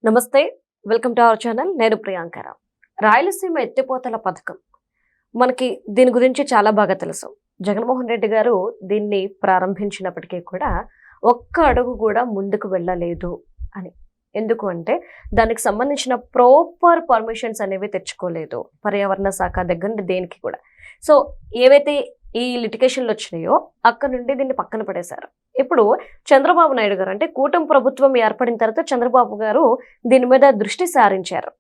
నమస్తే, welcome to our channel. నేను ప్రియాంకరావు. రాయలసీమ ఎత్తిపోతల పథకం మనకి దీని గురించి చాలా బాగా తెలుసు. జగన్మోహన్ రెడ్డి గారు దీన్ని ప్రారంభించినప్పటికీ కూడా ఒక్క అడుగు కూడా ముందుకు వెళ్ళలేదు అని. ఎందుకు అంటే దానికి సంబంధించిన ప్రాపర్ పర్మిషన్స్ అనేవి తెచ్చుకోలేదు పర్యావరణ శాఖ దగ్గర నుండి దేనికి కూడా. సో ఏవైతే ఈ లిటిగేషన్లు వచ్చినాయో అక్కడ నుండి దీన్ని పక్కన పడేశారు. ఇప్పుడు చంద్రబాబు నాయుడు గారు అంటే కూటమి ప్రభుత్వం ఏర్పడిన తర్వాత చంద్రబాబు గారు దీని మీద దృష్టి సారించారు.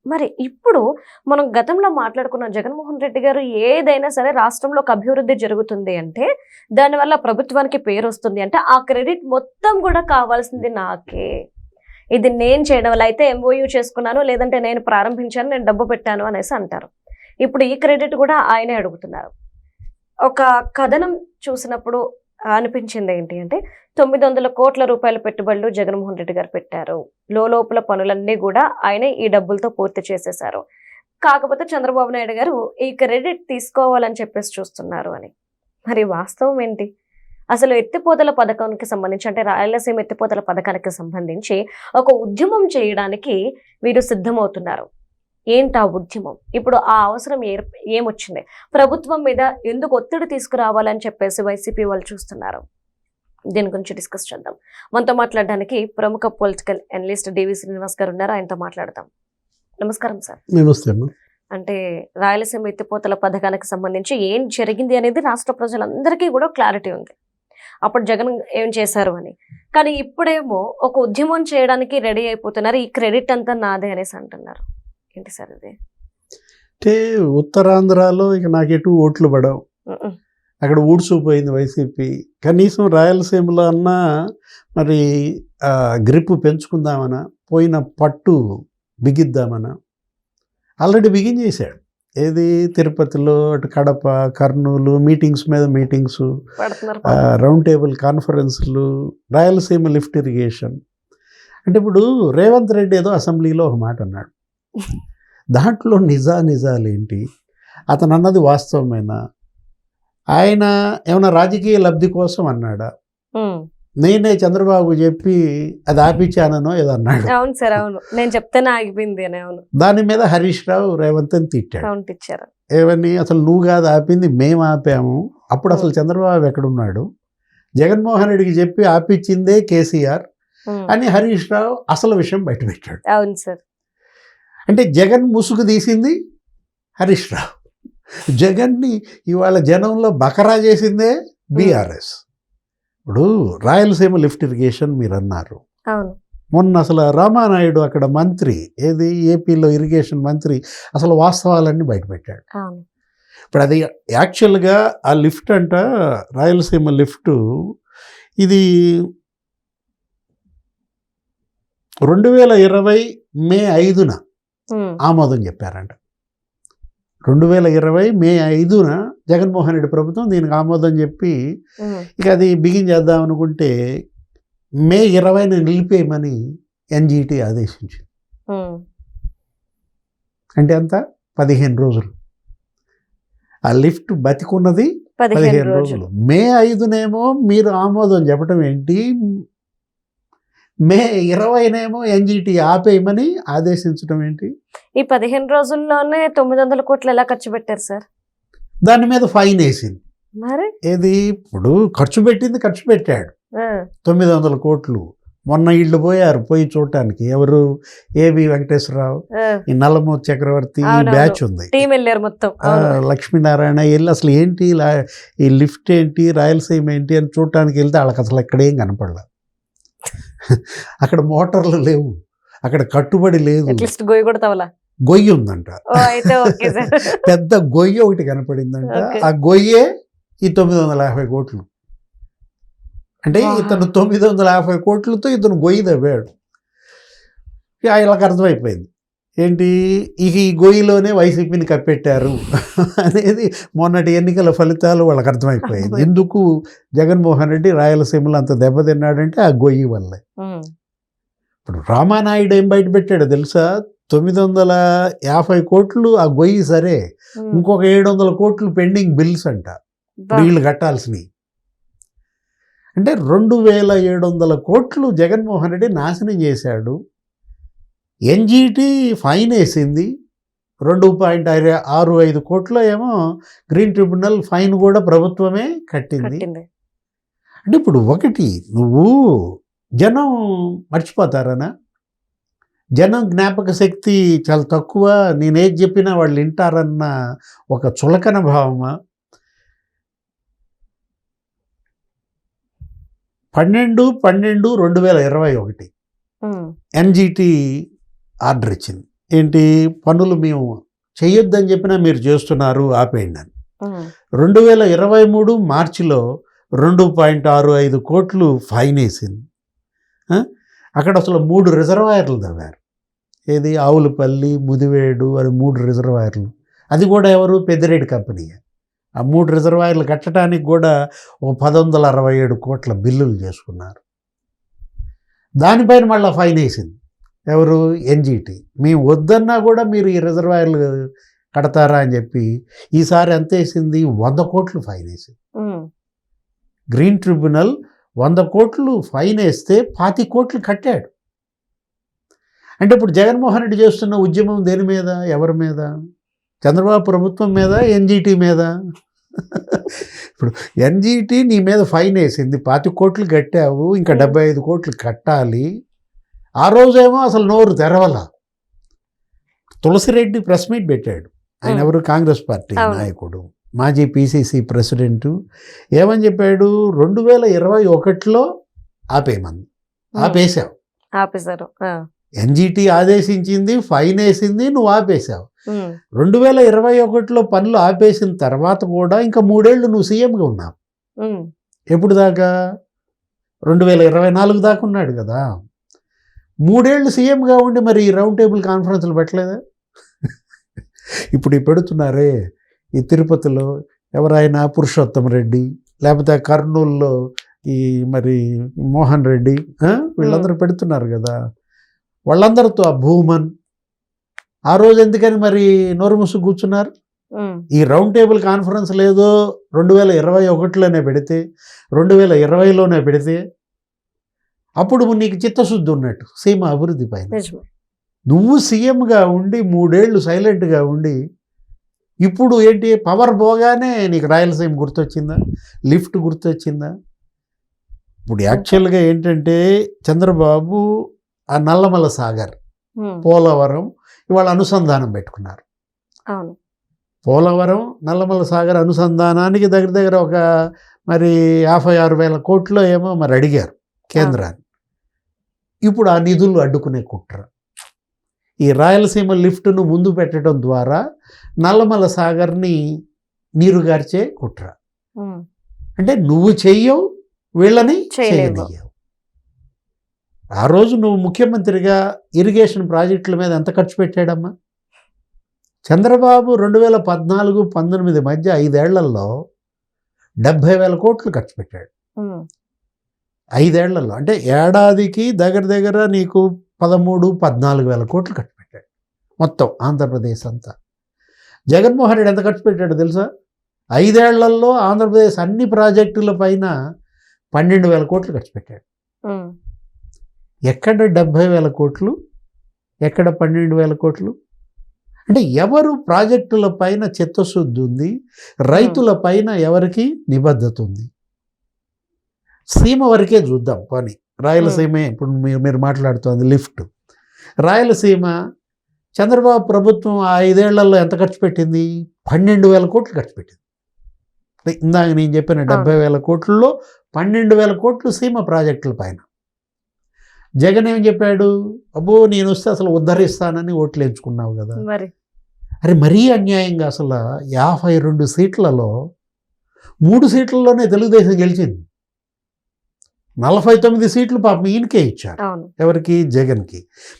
మరి ఇప్పుడు మనం గతంలో మాట్లాడుకున్న జగన్మోహన్ రెడ్డి గారు ఏదైనా సరే రాష్ట్రంలో ఒక అభివృద్ధి జరుగుతుంది అంటే దానివల్ల ప్రభుత్వానికి పేరు వస్తుంది అంటే ఆ క్రెడిట్ మొత్తం కూడా కావాల్సింది నాకే. ఇది నేను చేయడం వల్ల అయితే ఎంఓయూ చేసుకున్నాను, లేదంటే నేను ప్రారంభించాను, నేను డబ్బు పెట్టాను అనేసి అంటారు. ఇప్పుడు ఈ క్రెడిట్ కూడా ఆయనే అడుగుతున్నారు. ఒక కథనం చూసినప్పుడు అనిపించింది ఏంటి అంటే 900 కోట్ల రూపాయల పెట్టుబడులు జగన్మోహన్ రెడ్డి గారు పెట్టారు. లోపల పనులన్నీ కూడా ఆయనే ఈ డబ్బులతో పూర్తి చేసేశారు. కాకపోతే చంద్రబాబు నాయుడు గారు ఈ క్రెడిట్ తీసుకోవాలని చెప్పేసి చూస్తున్నారు అని. మరి వాస్తవం ఏంటి? అసలు ఎత్తిపోతల పథకానికి సంబంధించి అంటే రాయలసీమ ఎత్తిపోతల పథకానికి సంబంధించి ఒక ఉద్యమం చేయడానికి వీరు సిద్ధమవుతున్నారు. ఏంటి ఆ ఉద్యమం? ఇప్పుడు ఆ అవసరం ఏమొచ్చింది? ప్రభుత్వం మీద ఎందుకు ఒత్తిడి తీసుకురావాలని చెప్పేసి వైసీపీ వాళ్ళు చూస్తున్నారు. దీని గురించి డిస్కస్ చేద్దాం. మనతో మాట్లాడడానికి ప్రముఖ పొలిటికల్ అనలిస్ట్ డివి శ్రీనివాస్ గారు ఉన్నారు. ఆయనతో మాట్లాడదాం. నమస్కారం సార్. నమస్తే అమ్మా. అంటే రాయలసీమ ఎత్తిపోతల పథకానికి సంబంధించి ఏం జరిగింది అనేది రాష్ట్ర ప్రజలందరికీ కూడా క్లారిటీ ఉంది. అప్పుడు జగన్ ఏం చేశారు అని. కానీ ఇప్పుడేమో ఒక ఉద్యమం చేయడానికి రెడీ అయిపోతున్నారు. ఈ క్రెడిట్ అంతా నాదే అనేసి అంటున్నారు. ఏంటి సార్ ఇది? అంటే ఉత్తరాంధ్రలో ఇక నాకు ఎటు ఓట్లు పడవు, అక్కడ ఊడ్చుకుపోయింది వైసీపీ. కనీసం రాయలసీమలో అన్నా మరి గ్రిప్ పెంచుకుందామన్నా, పోయిన పట్టు బిగిద్దామన్నా ఆల్రెడీ బిగిన్ చేశాడు. ఏది తిరుపతిలో, అటు కడప, కర్నూలు మీటింగ్స్ మీద మీటింగ్స్, రౌండ్ టేబుల్ కాన్ఫరెన్స్లు, రాయలసీమ లిఫ్ట్ ఇరిగేషన్. అంటే ఇప్పుడు రేవంత్ రెడ్డి ఏదో అసెంబ్లీలో ఒక మాట అన్నాడు, దాంట్లో నిజాలేంటి, అతను అన్నది వాస్తవమేనా, ఆయన ఏమైనా రాజకీయ లబ్ధి కోసం అన్నాడా, నేనే చంద్రబాబు చెప్పి అది ఆపించానో ఏదో అన్నాడు. అవును సార్, అవును, నేను చెప్తేనే ఆగిపోయింది అని. అవును, దాని మీద హరీష్ రావు రేవంత్ అని తిట్టాడు. ఏమని, అసలు నువ్వు కాదు ఆపింది, మేము ఆపాము. అప్పుడు అసలు చంద్రబాబు ఎక్కడున్నాడు, జగన్మోహన్ రెడ్డికి చెప్పి ఆపించిందే కేసీఆర్ అని హరీష్ రావు అసలు విషయం బయటపెట్టాడు. అవును సార్. అంటే జగన్ ముసుగు తీసింది హరీష్ రావు, జగన్ని ఇవాళ జనంలో బకరా చేసిందే బీఆర్ఎస్. ఇప్పుడు రాయలసీమ లిఫ్ట్ ఇరిగేషన్ మీరు అన్నారు, మొన్న అసలు రామానాయుడు అక్కడ మంత్రి, ఏది ఏపీలో ఇరిగేషన్ మంత్రి, అసలు వాస్తవాలన్నీ బయటపెట్టాడు. ఇప్పుడు అది యాక్చువల్గా ఆ లిఫ్ట్ అంట, రాయలసీమ లిఫ్ట్ ఇది 2020 మే 5న ఆమోదం చెప్పారంట. 2020 మే 5న జగన్మోహన్ రెడ్డి ప్రభుత్వం దీనికి ఆమోదం చెప్పి ఇక అది బిగిన్ చేద్దాం అనుకుంటే మే 20న నిలిపేయమని ఎన్జిటి ఆదేశించింది. అంటే అంత 15 రోజులు. ఆ లిఫ్ట్ బతికున్నది 15 రోజులు. మే 5నేమో మీరు ఆమోదం చెప్పడం ఏంటి, మే 20నేమో ఎన్జిటి ఆపేయమని ఆదేశించడం ఏంటి? ఈ 15 రోజుల్లోనే 900 కోట్లు ఎలా ఖర్చు పెట్టారు సార్? దాని మీద ఫైన్ వేసింది. మరి ఏది, ఇప్పుడు ఖర్చు పెట్టాడు 900 కోట్లు. మొన్న వీళ్ళు పోయి చూడటానికి, ఎవరు, ఏబి వెంకటేశ్వరరావు, ఈ నల్లమూర్తి చక్రవర్తి బ్యాచ్ ఉంది, మొత్తం లక్ష్మీనారాయణ వెళ్ళి అసలు ఏంటి ఈ లిఫ్ట్ ఏంటి, రాయలసీమ ఏంటి అని చూడటానికి వెళ్తే వాళ్ళకి అసలు ఎక్కడేం కనపడలే. అక్కడ మోటార్లు లేవు, అక్కడ కట్టుబడి లేదు, గొయ్యి ఉందంట, పెద్ద గొయ్యి ఒకటి కనపడిందంట. ఆ గొయ్యే ఈ 950 కోట్లు. అంటే ఇతను 950 కోట్లతో ఇతను గొయ్యి తవ్వాడు. వీళ్ళకి అర్థమైపోయింది ఏంటి, ఇక ఈ గొయ్యిలోనే వైసీపీని కప్పెట్టారు అనేది మొన్నటి ఎన్నికల ఫలితాలు వాళ్ళకి అర్థమైపోయింది. ఎందుకు జగన్మోహన్ రెడ్డి రాయలసీమలో అంత దెబ్బతిన్నాడంటే ఆ గొయ్యి వల్లే. ఇప్పుడు రామానాయుడు ఏం బయట పెట్టాడో తెలుసా, 950 కోట్లు ఆ గొయ్యి సరే, ఇంకొక 700 కోట్లు పెండింగ్ బిల్స్ అంట వీళ్ళు కట్టాల్సినవి. అంటే 2700 కోట్లు జగన్మోహన్ రెడ్డి నాశనం చేశాడు. ఎన్జీటీ ఫైన్ వేసింది 2.65 కోట్లు ఏమో గ్రీన్ ట్రిబ్యునల్ ఫైన్ కూడా ప్రభుత్వమే కట్టింది. అంటే ఇప్పుడు ఒకటి నువ్వు జనం మర్చిపోతారనా? జనం జ్ఞాపక శక్తి చాలా తక్కువ, నేనేది చెప్పినా వాళ్ళు వింటారన్న ఒక చులకన భావమా? 12/12/2021 ఎన్జిటి ఆర్డర్ ఇచ్చింది. ఏంటి? పనులు మేము చేయొద్దని చెప్పినా మీరు చేస్తున్నారు, ఆపేయండి అని. 2023 మార్చిలో 2.65 కోట్లు ఫైన్ వేసింది. అక్కడ అసలు 3 రిజర్వాయర్లు తవ్వారు. ఏది? ఆవులపల్లి, ముదివేడు అని 3 రిజర్వాయర్లు. అది కూడా ఎవరు? పెద్దిరెడ్డి కంపెనీ. ఆ 3 రిజర్వాయర్లు కట్టడానికి కూడా 1,167 కోట్ల బిల్లులు చేసుకున్నారు. దానిపైన మళ్ళీ ఫైన్ వేసింది ఎవరు? ఎన్జిటి. మేము వద్దన్నా కూడా మీరు ఈ రిజర్వాయర్లు కడతారా అని చెప్పి ఈసారి ఎంత వేసింది? 100 కోట్లు ఫైన్ వేసింది. గ్రీన్ ట్రిబ్యునల్ 100 కోట్లు ఫైన్ వేస్తే 25 కోట్లు కట్టాడు. అంటే ఇప్పుడు జగన్మోహన్ రెడ్డి చేస్తున్న ఉద్యమం దేని మీద? ఎవరి మీద? చంద్రబాబు ప్రభుత్వం మీద, ఎన్జిటి మీద. ఇప్పుడు ఎన్జిటి నీ మీద ఫైన్ వేసింది, 25 కోట్లు కట్టావు, ఇంకా 75 కోట్లు కట్టాలి. ఆ రోజేమో అసలు నోరు తెరవల. తులసిరెడ్డి ప్రెస్ మీట్ పెట్టాడు. ఆయన ఎవరు? కాంగ్రెస్ పార్టీ నాయకుడు, మాజీ పిసిసి ప్రెసిడెంటు. ఏమని చెప్పాడు? 2021లో ఆపేయమని. ఆపేశారు. ఎన్జిటి ఆదేశించింది, ఫైన్ వేసింది, నువ్వు ఆపేశావు. 2021లో పనులు ఆపేసిన తర్వాత కూడా ఇంకా 3 ఏళ్ళు నువ్వు సీఎంగా ఉన్నావు. ఎప్పుడు దాకా? 2024 దాకా ఉన్నాడు కదా. 3 ఏళ్ళు సీఎంగా ఉండి మరి ఈ రౌండ్ టేబుల్ కాన్ఫరెన్స్లు పెట్టలేదా? ఇప్పుడు పెడుతున్నారే ఈ తిరుపతిలో ఎవరైనా పురుషోత్తం రెడ్డి, లేకపోతే కర్నూలులో ఈ మరి మోహన్ రెడ్డి, వీళ్ళందరూ పెడుతున్నారు కదా. వాళ్ళందరితో ఆ భూమన్ ఆ రోజు ఎందుకని మరి నోరు ముసు కూర్చున్నారు? ఈ రౌండ్ టేబుల్ కాన్ఫరెన్స్ లేదో 2021లోనే పెడితే, 2020లోనే పెడితే అప్పుడు నీకు చిత్తశుద్ధి ఉన్నట్టు సీమ అభివృద్ధి పైన. నువ్వు సీఎంగా ఉండి 3 ఏళ్ళు సైలెంట్గా ఉండి ఇప్పుడు ఏంటి? పవర్ పోగానే నీకు రాయలసీమ గుర్తొచ్చిందా? లిఫ్ట్ గుర్తొచ్చిందా? ఇప్పుడు యాక్చువల్గా ఏంటంటే చంద్రబాబు ఆ నల్లమల సాగర్, పోలవరం ఇవాళ అనుసంధానం పెట్టుకున్నారు. పోలవరం నల్లమల సాగర్ అనుసంధానానికి దగ్గర దగ్గర ఒక మరి 56,000 కోట్లు ఏమో మరి అడిగారు కేంద్రాన్ని. ఇప్పుడు ఆ నిధులు అడ్డుకునే కుట్ర. ఈ రాయలసీమ లిఫ్ట్ను ముందు పెట్టడం ద్వారా నల్లమల సాగర్ని నీరుగార్చే కుట్ర. అంటే నువ్వు చెయ్యవు, వీళ్ళని చేయనియ్యవు. ఆ రోజు నువ్వు ముఖ్యమంత్రిగా ఇరిగేషన్ ప్రాజెక్టుల మీద ఎంత ఖర్చు పెట్టాడమ్మా? చంద్రబాబు 2014-19 మధ్య 5 ఏళ్లలో 70,000 కోట్లు ఖర్చు పెట్టాడు. 5 ఏళ్లలో అంటే ఏడాదికి దగ్గర దగ్గర నీకు 13-14,000 కోట్లు ఖర్చు పెట్టాడు మొత్తం ఆంధ్రప్రదేశ్ అంతా. జగన్మోహన్ రెడ్డి ఎంత ఖర్చు పెట్టాడు తెలుసా? 5 ఏళ్లలో ఆంధ్రప్రదేశ్ అన్ని ప్రాజెక్టుల పైన 12,000 కోట్లు ఖర్చు పెట్టాడు. ఎక్కడ 70,000 కోట్లు, ఎక్కడ 12,000 కోట్లు? అంటే ఎవరు ప్రాజెక్టుల పైన చిత్తశుద్ధి ఉంది, రైతుల పైన ఎవరికి నిబద్ధత ఉంది? సీమ వరకే చూద్దాం పని. రాయలసీమే ఇప్పుడు మీరు మాట్లాడుతోంది లిఫ్ట్. రాయలసీమ చంద్రబాబు ప్రభుత్వం ఆ 5 ఏళ్లలో ఎంత ఖర్చు పెట్టింది? 12,000 కోట్లు ఖర్చు పెట్టింది. ఇందాక నేను చెప్పిన 70,000 కోట్లలో 12,000 కోట్లు సీమ ప్రాజెక్టుల పైన. జగన్ ఏం చెప్పాడు? అబ్బో నేను వస్తే అసలు ఉద్ధరిస్తానని ఓట్లు ఎంచుకున్నావు కదా. అరే మరీ అన్యాయంగా అసలు 52 సీట్లలో 3 సీట్లలోనే తెలుగుదేశం గెలిచింది. 49 సీట్లు పాపం ఈయనకే ఇచ్చారు. ఎవరికి? జగన్కి.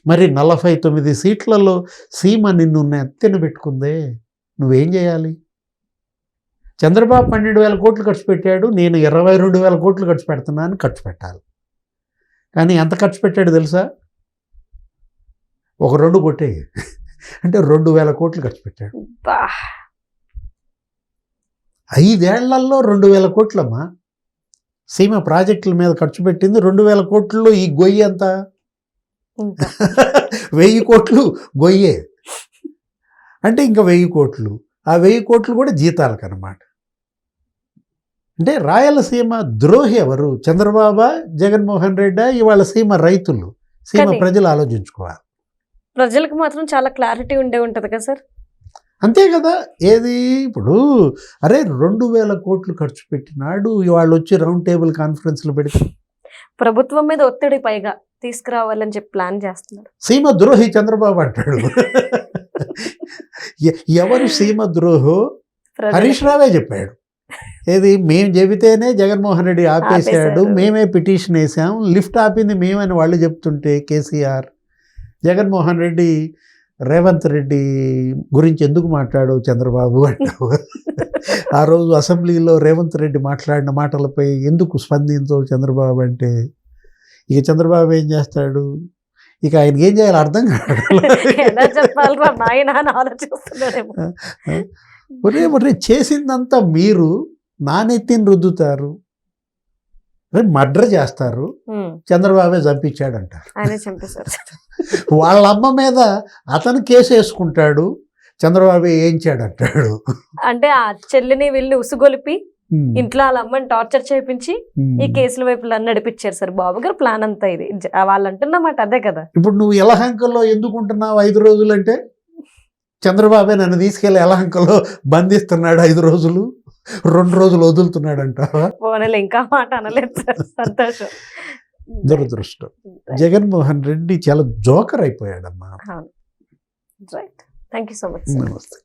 మరి 49 సీట్లలో సీమ నిన్ను నెత్తిన పెట్టుకుందే, నువ్వేం చేయాలి? చంద్రబాబు 12,000 కోట్లు ఖర్చు పెట్టాడు, నేను 22,000 కోట్లు ఖర్చు పెడుతున్నాను, ఖర్చు పెట్టాలి. కానీ ఎంత ఖర్చు పెట్టాడు తెలుసా? ఒక 2 కొట్టే అంటే 2,000 కోట్లు ఖర్చు పెట్టాడు. 5 ఏళ్లలో 2,000 కోట్లమ్మా సీమ ప్రాజెక్టుల మీద ఖర్చు పెట్టింది. 2,000 కోట్లలో ఈ గొయ్యి ఎంత? ఇంకా 1000 కోట్లు గొయ్యే. అంటే ఇంకా 1000 కోట్లు, ఆ 1000 కోట్లు కూడా జీతాలకు అనమాట. అంటే రాయలసీమ ద్రోహి ఎవరు? చంద్రబాబు, జగన్మోహన్ రెడ్డి? ఇవాళ సీమ రైతులు, సీమ కానీ- ప్రజలు ఆలోచించుకోవాలి. ప్రజలకు మాత్రం చాలా క్లారిటీ ఉండే ఉంటది కదా సార్. అంతే కదా. ఏది ఇప్పుడు అరే 2000 కోట్లు ఖర్చు పెట్టినాడు, ఇవాళ వచ్చి రౌండ్ టేబుల్ కాన్ఫరెన్స్లు పెడితే ప్రభుత్వం మీద ఒత్తిడి పైగా తీసుకురావాలని చెప్పి ప్లాన్ చేస్తున్నారు. సీమ ద్రోహి చంద్రబాబు అంటాడు. ఎవరు సీమ ద్రోహో ప్రజలకు. హరీష్ రావే చెప్పాడు. ఏది మేము చెబితేనే జగన్మోహన్ రెడ్డి ఆపేశాడు, ఆపేశాడు. మేమే పిటిషన్ వేసాం, లిఫ్ట్ ఆపింది మేమని వాళ్ళు చెప్తుంటే కేసీఆర్, జగన్మోహన్ రెడ్డి రేవంత్ రెడ్డి గురించి ఎందుకు మాట్లాడు చంద్రబాబు అంటావు. ఆ రోజు అసెంబ్లీలో రేవంత్ రెడ్డి మాట్లాడిన మాటలపై ఎందుకు స్పందించవు చంద్రబాబు అంటే, ఇక చంద్రబాబు ఏం చేస్తాడు, ఇక ఆయనకి ఏం చేయాలో అర్థం కాదు. ఎలా చెప్పాలరా నాయన అని ఆలోచిస్తున్నాడేమో. ఒరే చేసిందంతా మీరు నానెత్తిని రుద్దుతారు, మర్డర్ చేస్తారు, ఉమ్, చంద్రబాబే చంపించాడంటారు. ఆయనే చంపేశారు. వాళ్ళ అమ్మ మీద అతను కేసు వేసుకుంటాడు, చంద్రబాబు వేయించాడంటాడు. అంటే ఆ చెల్లిని వీళ్ళని ఉసుగొలిపి ఇంట్లో వాళ్ళ అమ్మని టార్చర్ చేయించి ఈ కేసుల వైపు నడిపించారు సార్ బాబు గారు. ప్లాన్ అంతా ఇది వాళ్ళు అంటున్నమాట అదే కదా. ఇప్పుడు నువ్వు యలహంకలో ఎందుకుంటున్నావు 5 రోజులంటే, చంద్రబాబే నన్ను తీసుకెళ్ళి యలహంకలో బంధిస్తున్నాడు 5 రోజులు, 2 రోజులు వదులుతున్నాడు అంటావా? పోనీలు ఇంకా మాట అనలేదు సార్. సంతోషం. దురదృష్టం. జగన్మోహన్ రెడ్డి చాలా జోకర్ అయిపోయాడమ్మా. Right. Thank you so much. నమస్తే.